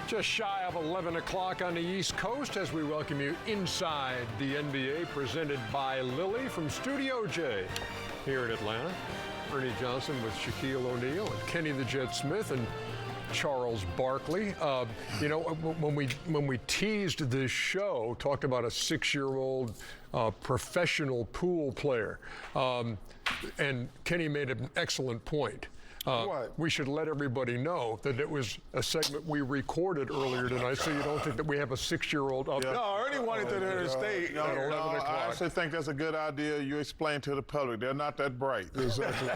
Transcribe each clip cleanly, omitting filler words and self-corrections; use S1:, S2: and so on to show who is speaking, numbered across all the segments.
S1: Just shy of 11 o'clock on the East Coast as we welcome you inside the NBA, presented by Lilly from Studio J here in Atlanta. Ernie Johnson with Shaquille O'Neal and Kenny the Jet Smith and Charles Barkley. You know, when we teased this show, talked about a 6-year-old professional pool player, and Kenny made an excellent point. We should let everybody know that it was a segment we recorded earlier tonight, so you don't think that we have a 6-year-old up there.
S2: No, I already wanted to there to stay.
S3: No, I actually think that's a good idea. You explain to the public. They're not that bright.
S4: Exactly.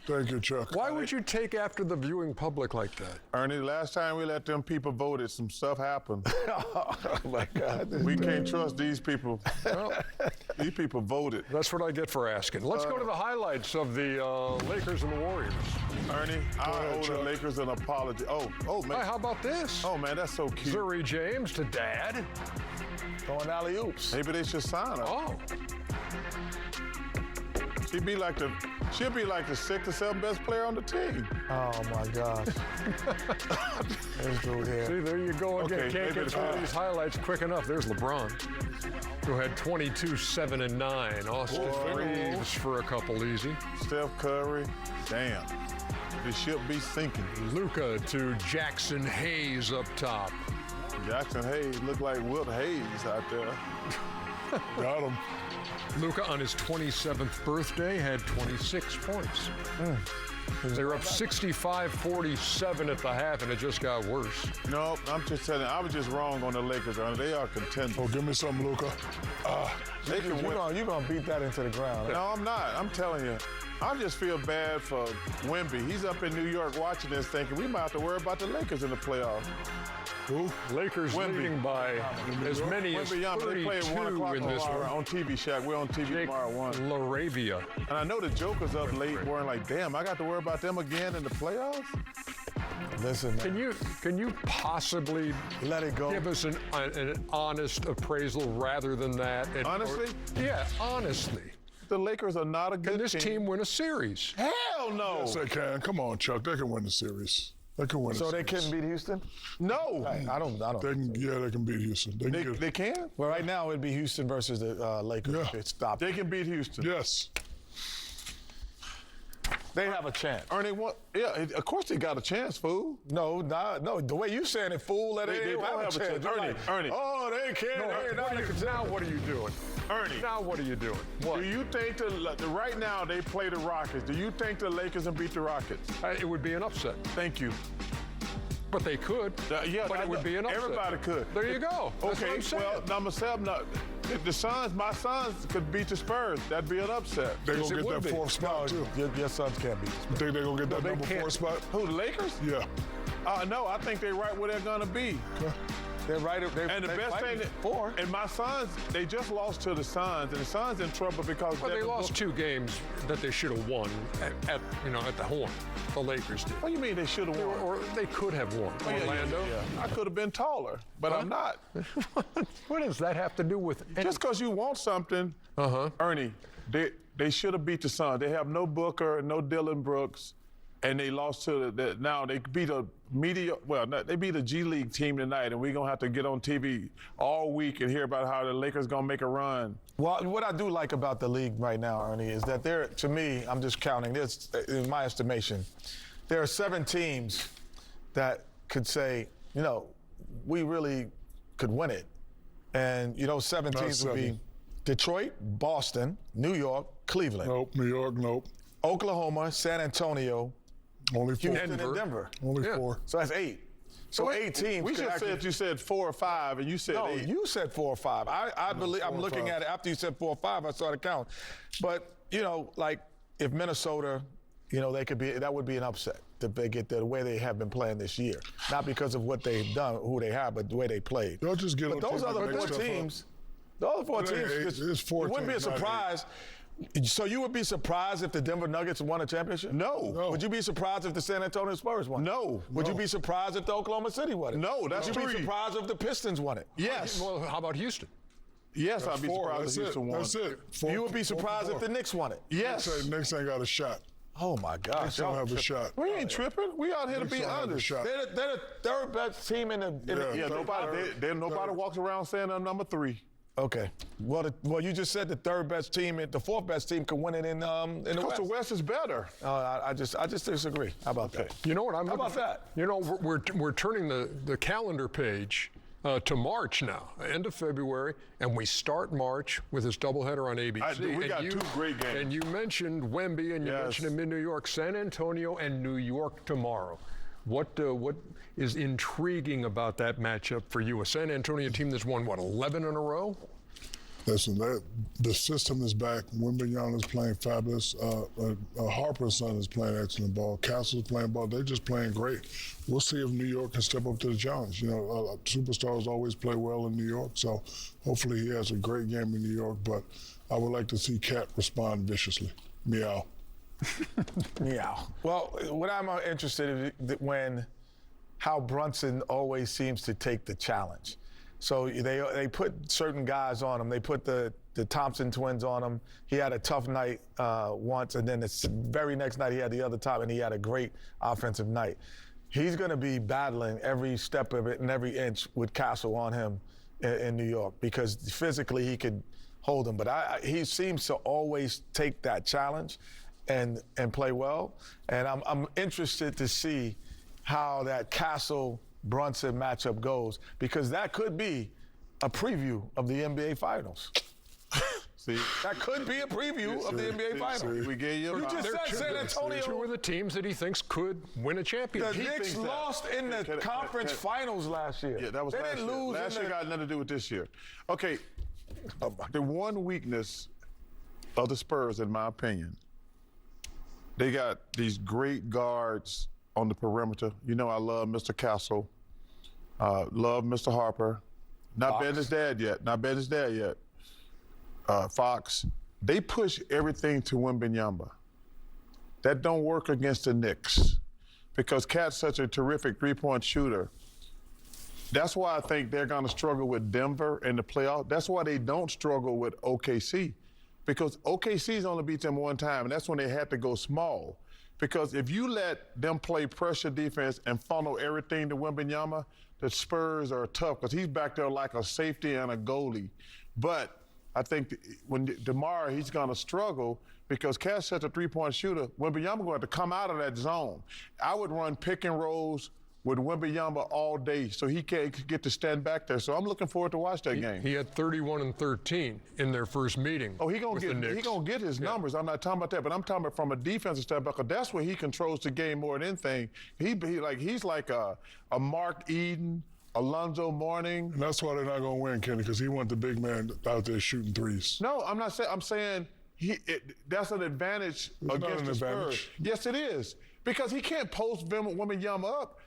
S4: Thank you, Chuck.
S1: Why would you take after the viewing public like that?
S3: Ernie, last time we let them people vote, some stuff happened.
S2: Oh, my God.
S3: We can't trust these people.
S1: Well,
S3: these people voted.
S1: that's what I get for asking. Let's go to the highlights of the Lakers and the Warriors.
S3: Ernie, I owe the Lakers an apology. Oh, man.
S1: Hey, how about this?
S3: Oh, man, that's so cute.
S1: Zuri James to Dad.
S2: Throwing alley-oops.
S3: Maybe they should sign her.
S1: Oh.
S3: She'll be like the 6th or 7th best player on the team.
S2: Oh, my gosh. This dude here.
S1: See, there you go again.
S3: Okay,
S1: Can't get through these highlights quick enough. There's LeBron, who had 22, 7, and 9. Austin Reeves for a couple easy.
S3: Steph Curry, damn. The ship be sinking.
S1: Luka to Jackson Hayes up top.
S3: Jackson Hayes looked like Wilt Hayes out there.
S4: Got him.
S1: Luka on his 27th birthday had 26 points. They were up 65-47 at the half, and it just got worse.
S3: No, I'm just telling you, I was just wrong on the Lakers. They are contenders.
S4: Oh, give me some, Luka.
S3: They can win.
S2: You're going to beat that into the ground.
S3: No, I'm not. I'm telling you. I just feel bad for Wemby. He's up in New York watching this thinking we might have to worry about the Lakers in the playoffs.
S1: Who? Lakers leading by as many as 32
S3: they play at 1 o'clock
S1: in this one.
S3: on TV, Shaq. We're on TV tomorrow at 1.
S1: LaRavia.
S3: And I know the Joker's up late worrying like, damn, I got to worry about them again in the playoffs?
S2: Listen, man.
S1: Can you possibly
S2: Let it go.
S1: give us an honest appraisal rather than that?
S3: Honestly?
S1: Yeah, honestly.
S3: The Lakers are not a good
S1: Can this team win a series?
S3: Hell no.
S4: Yes, they can. Come on, Chuck. They can win the series. They can win.
S2: So they couldn't beat Houston?
S3: No.
S2: I don't.
S4: They can. Yeah, they can beat Houston.
S3: They can?
S2: Well, right now it'd be Houston versus the Lakers.
S4: Yeah.
S2: It's stopped.
S3: They can beat Houston.
S4: Yes.
S2: They have a chance.
S3: Ernie, what? Yeah, of course they got a chance, fool.
S2: No. The way you saying it, fool, they
S3: don't have a chance. Ernie.
S2: Oh, they can't.
S1: Now what are you doing?
S3: Ernie.
S1: Now what are you doing? What?
S3: Do you think right now they play the Rockets? Do you think the Lakers can beat the Rockets?
S1: It would be an upset.
S3: Thank you.
S1: But they could. But it would be an upset.
S3: Everybody could.
S1: There you go. That's what
S3: Okay,
S1: I'm saying.
S3: well, number 7, the Suns, my Suns could beat the Spurs. That'd be an upset.
S4: They're
S1: Yes,
S4: going
S1: it
S4: to
S1: would
S4: get that
S1: be.
S4: 4th spot, too.
S2: Your Suns can't beat.
S4: You think they're going to get that
S1: they
S4: number 4
S1: can't.
S4: spot?
S3: Who, the Lakers?
S4: Yeah.
S3: No, I think they're right where they're going to be.
S4: Okay.
S2: They're right.
S3: And the best thing, and my Suns, they just lost to the Suns, and the Suns in trouble because
S1: Well, they lost 2 games that they should have won at the Horn. The Lakers did.
S3: What do you mean they should have won?
S1: Or they could have won.
S3: Oh, yeah,
S1: Orlando.
S3: yeah. I could have been taller, but I'm not.
S1: What does that have to do with anything?
S3: Just because you want something, Ernie, they should have beat the Suns. They have no Booker, no Dylan Brooks, and they lost to now they beat they beat a G League team tonight, and we're gonna have to get on TV all week and hear about how the Lakers gonna make a run.
S2: Well, what I do like about the league right now, Ernie, is that to me, I'm just counting this, in my estimation, there are 7 teams that could say, we really could win it. And, 7 teams would be Detroit, Boston, New York, Cleveland.
S4: Nope. New York, nope.
S2: Oklahoma, San Antonio,
S4: Only 4.
S2: Houston, and Denver.
S4: Only 4.
S2: So that's 8. So 8 teams.
S3: We just said you said 4 or 5, and you said 8.
S2: No, you said 4 or 5. I believe I'm looking at it after you said 4 or 5. I started counting. But like if Minnesota, they could be. That would be an upset if they get the way they have been playing this year. Not because of what they've done, who they have, but the way they played.
S4: They'll just get.
S2: But those other 4 teams, the other 4 teams, it wouldn't be a surprise. So you would be surprised if the Denver Nuggets won a championship?
S3: No.
S2: Would you be surprised if the San Antonio Spurs won?
S3: No.
S2: Would you be surprised if the Oklahoma City won it?
S3: No, that's
S2: Would you
S3: 3.
S2: be surprised if the Pistons won it?
S3: Yes.
S1: Well, how about Houston?
S3: Yes, I'd be
S4: 4.
S3: surprised if Houston won.
S4: That's it. 4,
S2: You would be surprised
S4: 4.
S2: if the Knicks won it?
S3: Yes.
S4: Knicks ain't got a shot.
S2: Oh my gosh!
S4: They don't have a shot.
S3: We ain't tripping. We out here to be
S4: Don't have a
S3: honest.
S4: shot.
S2: They're the third best team in the.
S3: Yeah, nobody walks around saying they're number 3.
S2: Okay. Well, you just said the third best team, the fourth best team could win it in the
S3: Because
S2: West.
S3: the West is better.
S2: I just disagree. How about that?
S1: You know what I'm
S2: How
S1: looking
S2: about that?
S1: You know, we're turning the calendar page to March now, end of February, and we start March with this doubleheader on ABC.
S3: We got 2 great games.
S1: And you mentioned Wemby, and you
S3: Yes.
S1: mentioned him in New York, San Antonio, and New York tomorrow. What is intriguing about that matchup for you? A San Antonio team that's won, 11 in a row?
S4: Listen, the system is back. Wembanyama is playing fabulous. Harper's son is playing excellent ball. Castle's playing ball. They're just playing great. We'll see if New York can step up to the challenge. You know, superstars always play well in New York, so hopefully he has a great game in New York. But I would like to see Cat respond viciously. Meow.
S2: Meow. Well, what I'm interested in how Brunson always seems to take the challenge. So they put certain guys on him. They put the Thompson twins on him. He had a tough night once, and then the very next night he had the other top, and he had a great offensive night. He's going to be battling every step of it and every inch with Castle on him in New York because physically he could hold him. But he seems to always take that challenge and play well. And I'm interested to see how that Castle-Brunson matchup goes because that could be a preview of the NBA Finals.
S3: See,
S2: that could be a preview of the NBA Finals.
S3: we gave you.
S2: You just said San Antonio.
S1: 2 of the teams that he thinks could win a championship.
S2: The Knicks lost in the conference finals last year.
S3: Yeah, that was
S2: they
S3: last
S2: didn't
S3: year.
S2: lose.
S3: Last year got nothing to do with this year. Okay, the one weakness of the Spurs, in my opinion, they got these great guards on the perimeter. You know I love Mr. Castle, love Mr. Harper. Not betting his dad yet. Fox. They push everything to Wembanyama. That don't work against the Knicks because Cat's such a terrific three-point shooter. That's why I think they're going to struggle with Denver in the playoffs. That's why they don't struggle with OKC because OKC's only beat them one time, and that's when they had to go small. Because if you let them play pressure defense and funnel everything to Wembanyama, the Spurs are tough because he's back there like a safety and a goalie. But I think when tomorrow he's going to struggle because Cat's such a three-point shooter. Wembanyama going to come out of that zone. I would run pick and rolls with Wembanyama all day so he can't get to stand back there. So I'm looking forward to watch that game.
S1: He had 31 and 13 in their first meeting.
S3: Oh, he gonna get his numbers. I'm not talking about that, but I'm talking about from a defensive standpoint. Because that's where he controls the game more than anything. He's like a Mark Eden, Alonzo Mourning.
S4: And that's why they're not going to win, Kenny, because he wants the big man out there shooting threes.
S3: No, I'm not saying. I'm saying that's an advantage against the Spurs. Yes, it is because he can't post Wembanyama up.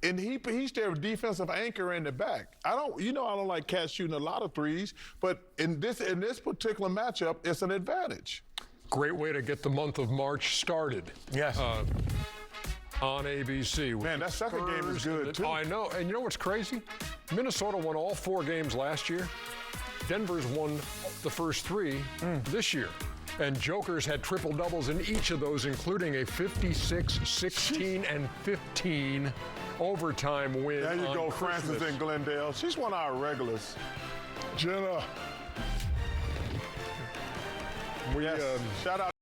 S3: And he's their defensive anchor in the back. I don't like Cat shooting a lot of threes, but in this particular matchup, it's an advantage.
S1: Great way to get the month of March started.
S2: Yes.
S1: On ABC.
S3: Man, that second game is good too.
S1: I know. And you know what's crazy? Minnesota won all 4 games last year. Denver's won the first 3 this year. And Jokers had triple doubles in each of those, including a 56, 16, and 15 overtime win.
S3: There you go,
S1: Christmas.
S3: Francis in Glendale. She's one of our regulars.
S4: Jenna.
S3: Shout out.